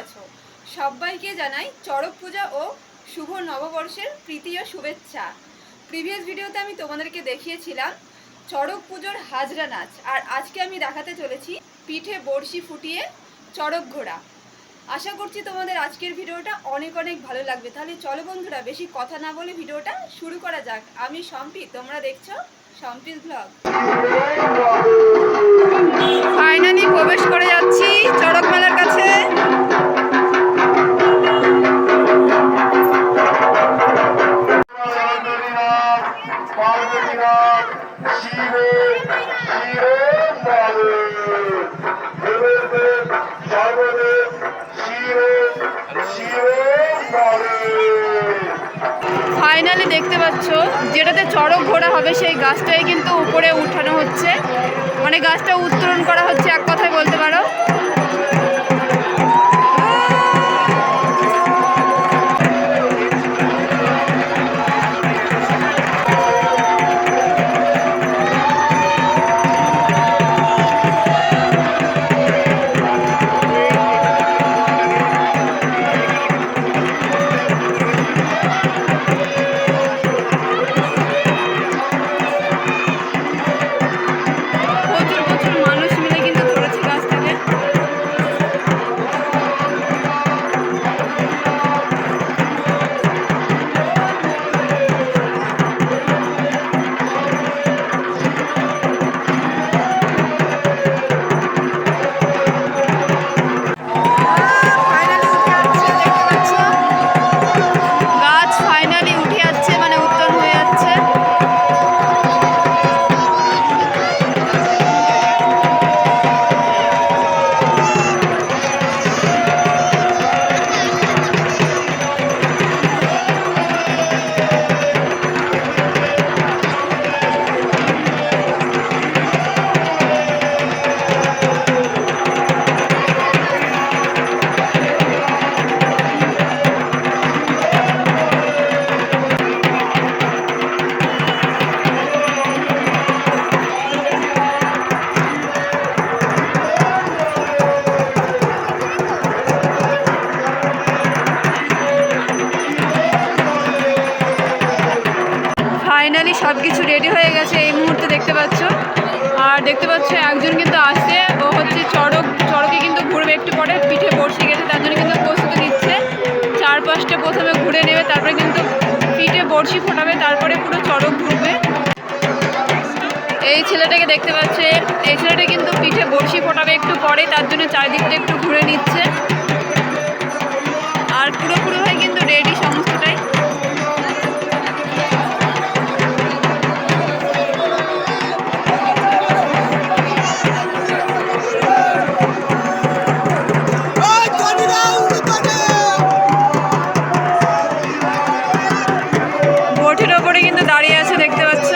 আছো? সবাইকে জানাই চড়ক পূজা ও শুভ নববর্ষের প্রীতি ও শুভেচ্ছা। প্রিভিয়াস ভিডিওতে আমি তোমাদেরকে দেখিয়েছিলাম চড়ক পুজোর হাজরা নাচ, আর আজকে আমি দেখাতে চলেছি পিঠে বড়শি ফুটিয়ে চড়ক ঘোড়া। আশা করছি তোমাদের আজকের ভিডিওটা অনেক অনেক ভালো লাগবে। তাহলে চলো বন্ধুরা, বেশি কথা না বলে ভিডিওটা শুরু করা যাক। আমি সম্পি, তোমরা দেখছো সম্পিস ব্লগ। ফাইনালি প্রবেশ করে যাচ্ছি চড়ক মেলার কাছে। ফাইনালি দেখতে পাচ্ছ যেটাতে চড়ক ঘোড়া হবে সেই গাছটাই কিন্তু উপরে উঠানো হচ্ছে, মানে গাছটা উত্তোলন করা হচ্ছে এক কথায় বলতে পারো। ফাইনালি সব কিছু রেডি হয়ে গেছে এই মুহূর্তে দেখতে পাচ্ছ। আর দেখতে পাচ্ছ একজন কিন্তু আসছে, ও হচ্ছে চড়কে কিন্তু ঘুরবে একটু পরে, পিঠে বসে গেছে তার জন্য কিন্তু প্রস্তুতি নিচ্ছে। চারপাশটা প্রথমে ঘুরে নেবে, তারপরে কিন্তু পিঠে বড়শি ফোটাবে, তারপরে পুরো চড়ক ঘুরবে। এই ছেলেটাকে দেখতে পাচ্ছে, এই ছেলেটা কিন্তু পিঠে বড়শি ফোটাবে একটু পরে, তার জন্য চারিদিকটা একটু ঘুরে নিচ্ছে। আর পুরোপুরিভাবে কিন্তু রেডি সমস্তটাই। বোটের ওপরে কিন্তু দাঁড়িয়ে আছে দেখতে পাচ্ছ।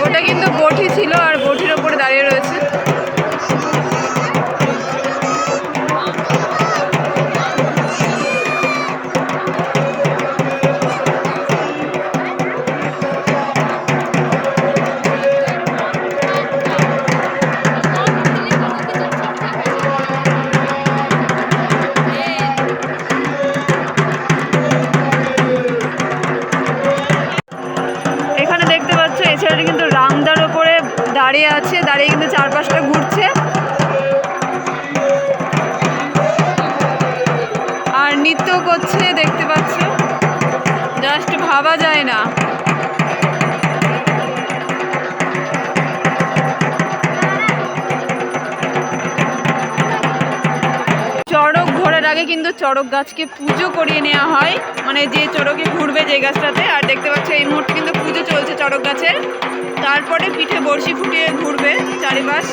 ওটা কিন্তু বটি ছিল আর বটির ওপরে দাঁড়িয়ে রয়েছে। এখানে দেখতে পাচ্ছ এই ছেলেটা কিন্তু রামদার ওপরে দাঁড়িয়ে আছে, দাঁড়িয়ে কিন্তু চারপাশটা ঘুরছে আর নৃত্য করছে দেখতে পাচ্ছ, জাস্ট ভাবা যায় না। চড়ক ঘোরার আগে কিন্তু চড়ক গাছকে পুজো করিয়ে নেওয়া হয়, মানে যে চড়কে ঘুরবে যে গাছটাতে। আর দেখতে পাচ্ছ এই মুহূর্তে কিন্তু পুজো চলছে চড়ক গাছের, তারপরে পিঠে বড়শি ফুটিয়ে ঘুরবে চারিপাশ।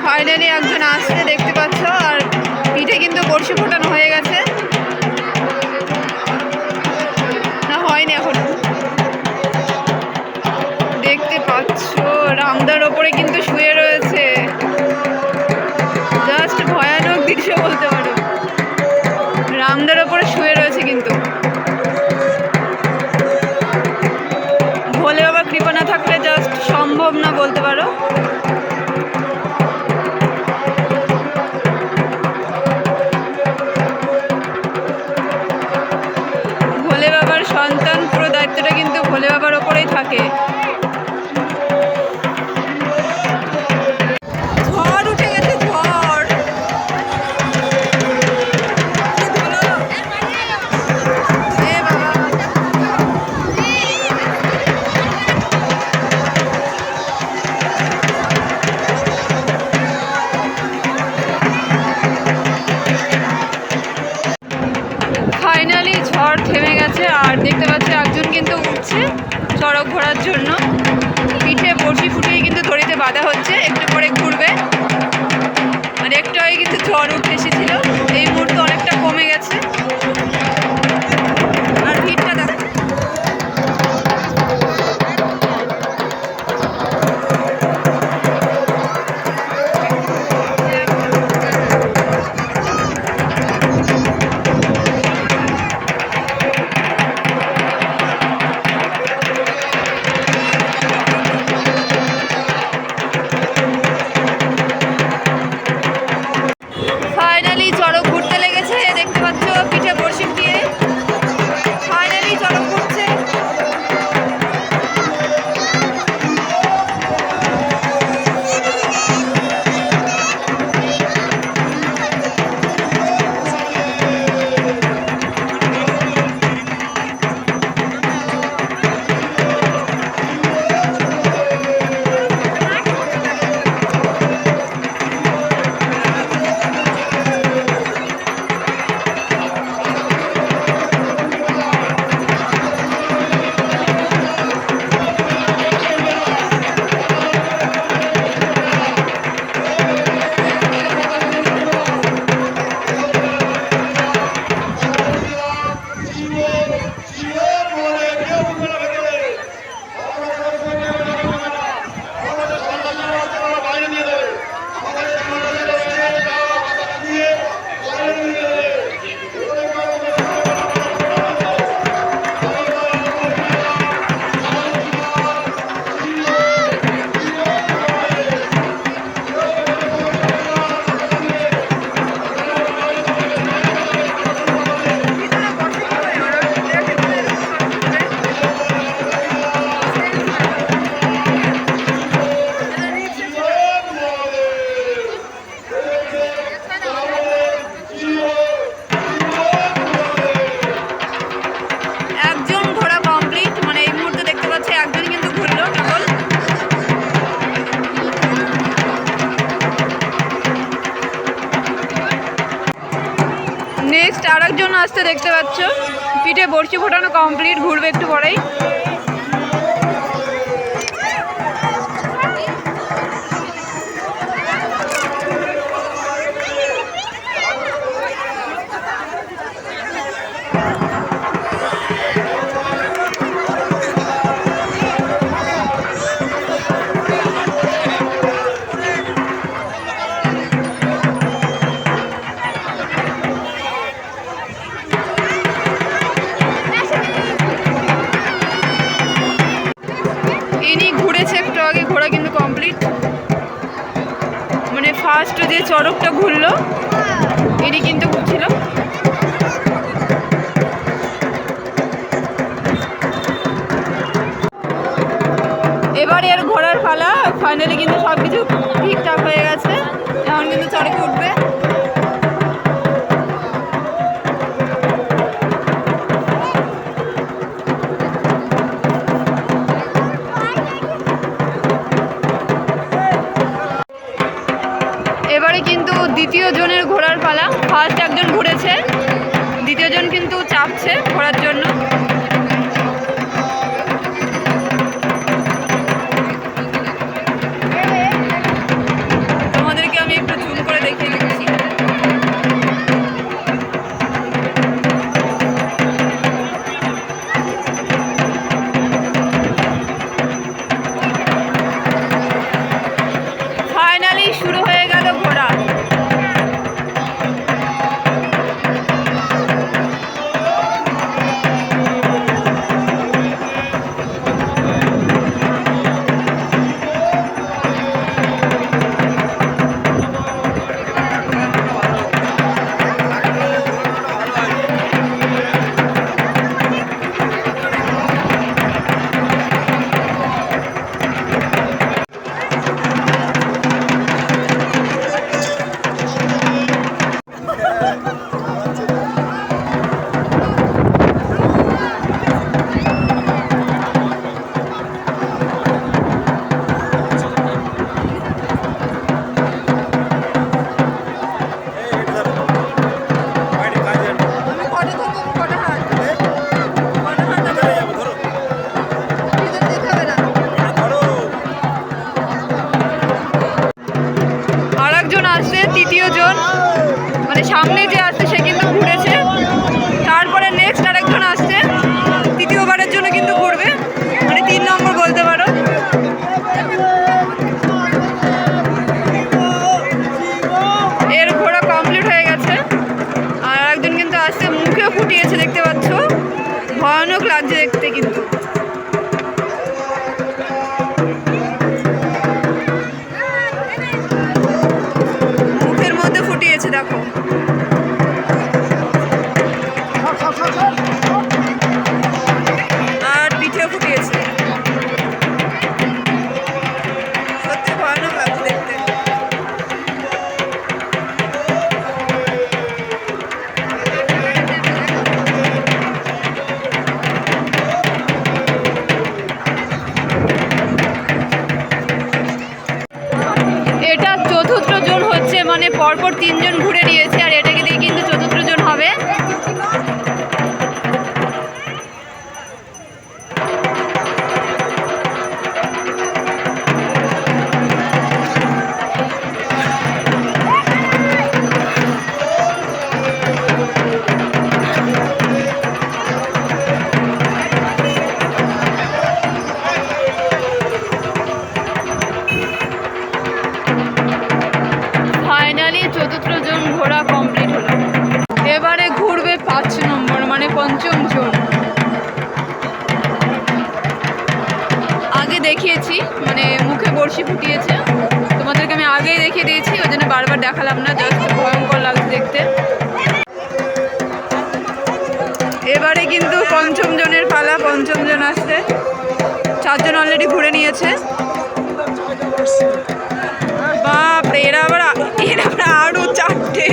ফাইনালি একজন আসছে দেখতে পাচ্ছ, আর পিঠে কিন্তু বড়শি ফোটানো হয়ে গেছে। না হয়নি এখন, দেখতে পাচ্ছ রামদার ওপরে কিন্তু শুয়ে রয়েছে। জাস্ট ভয়ানক দৃশ্য বলতে পারো। রামদের ওপরে শুয়ে রয়েছে কিন্তু। ভোলে বাবার কৃপা না থাকলে জাস্ট সম্ভব না বলতে পারো। ভোলে বাবার সন্তান, পুরো দায়িত্বটা কিন্তু ভোলে বাবার ওপরেই থাকে। ঝড় উঠে গেছে, ঝড়। ফাইনালি ঝড় থেমে গেছে, আর দেখতে পাচ্ছি একজন কিন্তু উঠছে চড়ক ঘোরার জন্য। পিঠে বড়শি ফুটিয়ে কিন্তু দড়িতে বাঁধা হচ্ছে, একটু পরে ঘুরবে। আর একটু আগে কিন্তু ঝড় উঠে এসেছিল, এই মুহূর্তে অনেকটা কমে গেছে। আর ভিড়টা দেখো। ফাইনালি চড়ক ঘুরতে লেগেছে, দেখতে পাচ্ছ পিঠে বড়শি দিয়ে ফাইনালি চড়ক ঘুরছে। একজন ঘোরা কমপ্লিট, মানে এই মুহূর্তে দেখতে পাচ্ছি একজন কিন্তু ঘুরলো কেবল। নেক্সট আর একজন আসতে দেখতে পাচ্ছ, পিঠে বড়শি ফোটানো কমপ্লিট, ঘুরবে একটু পরেই। ইনি ঘুরেছে একটু আগে, ঘোরা কিন্তু কমপ্লিট। মানে ফার্স্ট যে চড়কটা ঘুরলো ইনি কিন্তু ঘুরছিল। এবারে আর ঘোরার পালা। ফাইনালি কিন্তু সব কিছু ঠিকঠাক হয়ে গেছে, এখন কিন্তু চড়কে উঠবে। এবারে কিন্তু দ্বিতীয় জনের ঘোরার পালা। ফার্স্ট একজন ঘুরেছে, দ্বিতীয় জন কিন্তু চাপছে ঘোরার জন্য। তোমাদেরকে আমি একটু জুম করে দেখিয়ে দিচ্ছি। ফাইনালি শুরু হয়ে গেল ঘোরা। মুখেও ফুটিয়েছে, দেখতে পাচ্ছ, ভয়ানক লাগছে দেখতে কিন্তু। মুখের মধ্যে ফুটিয়েছে দেখো। আর পিঠেও ফুটিয়েছে, সত্যি ভয়ানক লাগছে দেখতে। এটা চতুর্থ জন হচ্ছে, মানে পরপর 3 জন ঘুরে নিয়েছে, আর এটাকে দিয়ে কিন্তু চতুর্থ জন হবে। ফাইনালি চতুর্থ জন ঘোরা কমপ্লিট হলো। এবারে ঘুরবে 5 নম্বর, মানে পঞ্চম জন। আগে দেখিয়েছি, মানে মুখে বড়শি ফুটিয়েছে, তোমাদেরকে আমি আগেই দেখিয়ে দিয়েছি, ওই জন্য বারবার দেখালাম না, জাস্ট ভয়ঙ্কর লাগছে দেখতে। এবারে কিন্তু পঞ্চম জনের পালা, পঞ্চম জন আসছে। 4 জন অলরেডি ঘুরে নিয়েছে। বাপরে, এরা আবার আরো 4টে,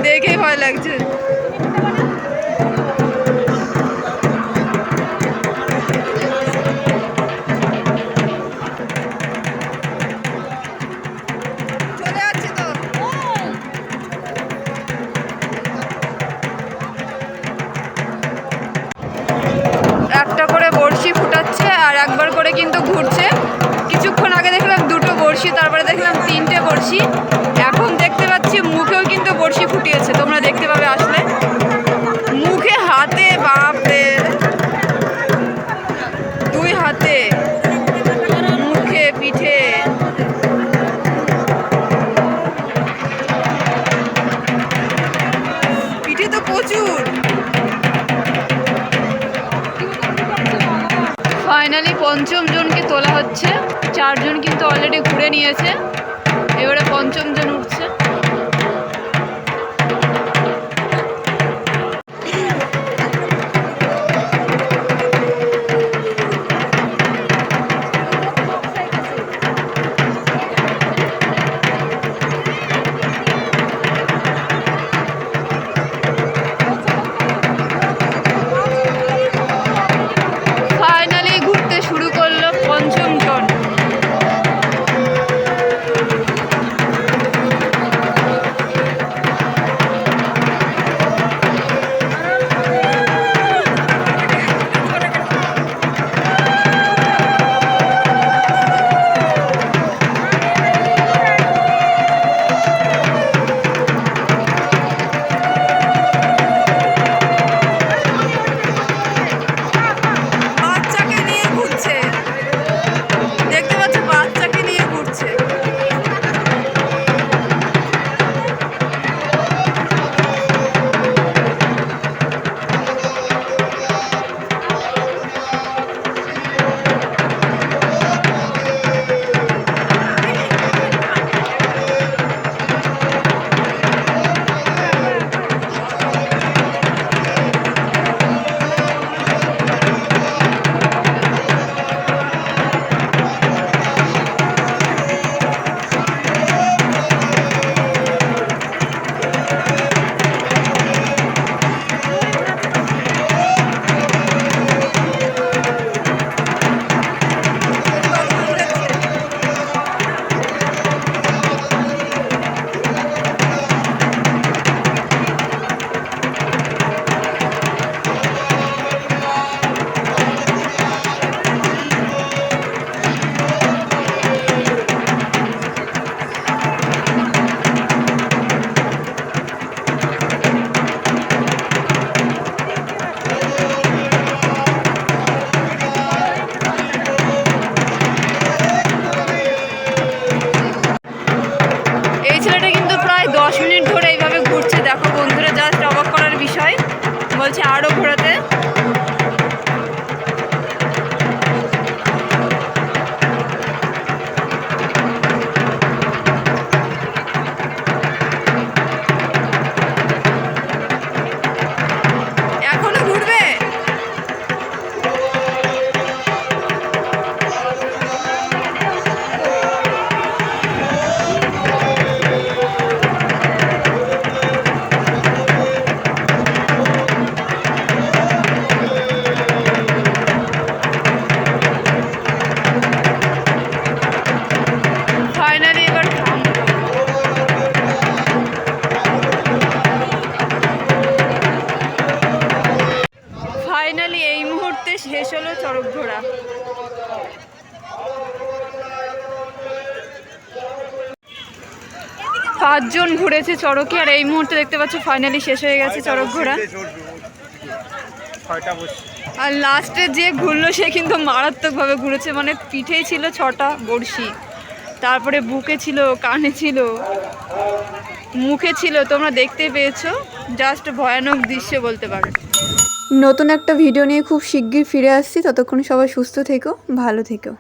দেখে ভয় লাগছে। চলে যাচ্ছে তো। একটা করে বড়শি ফুটাচ্ছে আর একবার করে কিন্তু ঘুরছে। কিছুক্ষণ আগে দেখলাম 2টো বড়শি, তারপরে দেখলাম 3টে বড়শি। এখন দেখতে পাচ্ছি মুখেও কিন্তু বড়শি ফুটিয়েছে, তোমরা দেখতে পাবে আসলে। মুখে, হাতে, বাপরে, 2 হাতে, মুখে, পিঠে। পিঠে তো প্রচুর। ফাইনালি পঞ্চম জনকে তোলা হচ্ছে। 4 জন কিন্তু অলরেডি ঘুরে নিয়েছে, এবারে পঞ্চম জন উঠছে। ফাইনালি ঘুরতে শুরু করলো পঞ্চম জন। চড়ক ঘোড়া। পাঁচজন ঘুরেছে চড়কে, আর এই মুহূর্তে দেখতে পাচ্ছ ফাইনালি শেষ হয়ে গেছে চড়ক ঘোড়া। আর লাস্টে যে ঘুরলো সে কিন্তু মারাত্মকভাবে ঘুরেছে, মানে পিঠেই ছিল 6টা বড়শি, তারপরে বুকে ছিল, কানে ছিল, মুখে ছিল, তোমরা দেখতে পেয়েছো। জাস্ট ভয়ানক দৃশ্য বলতে পারো। নতুন একটা ভিডিও নিয়ে খুব শিগগির ফিরে আসছি, ততক্ষণ সবাই সুস্থ থেকো, ভালো থেকো।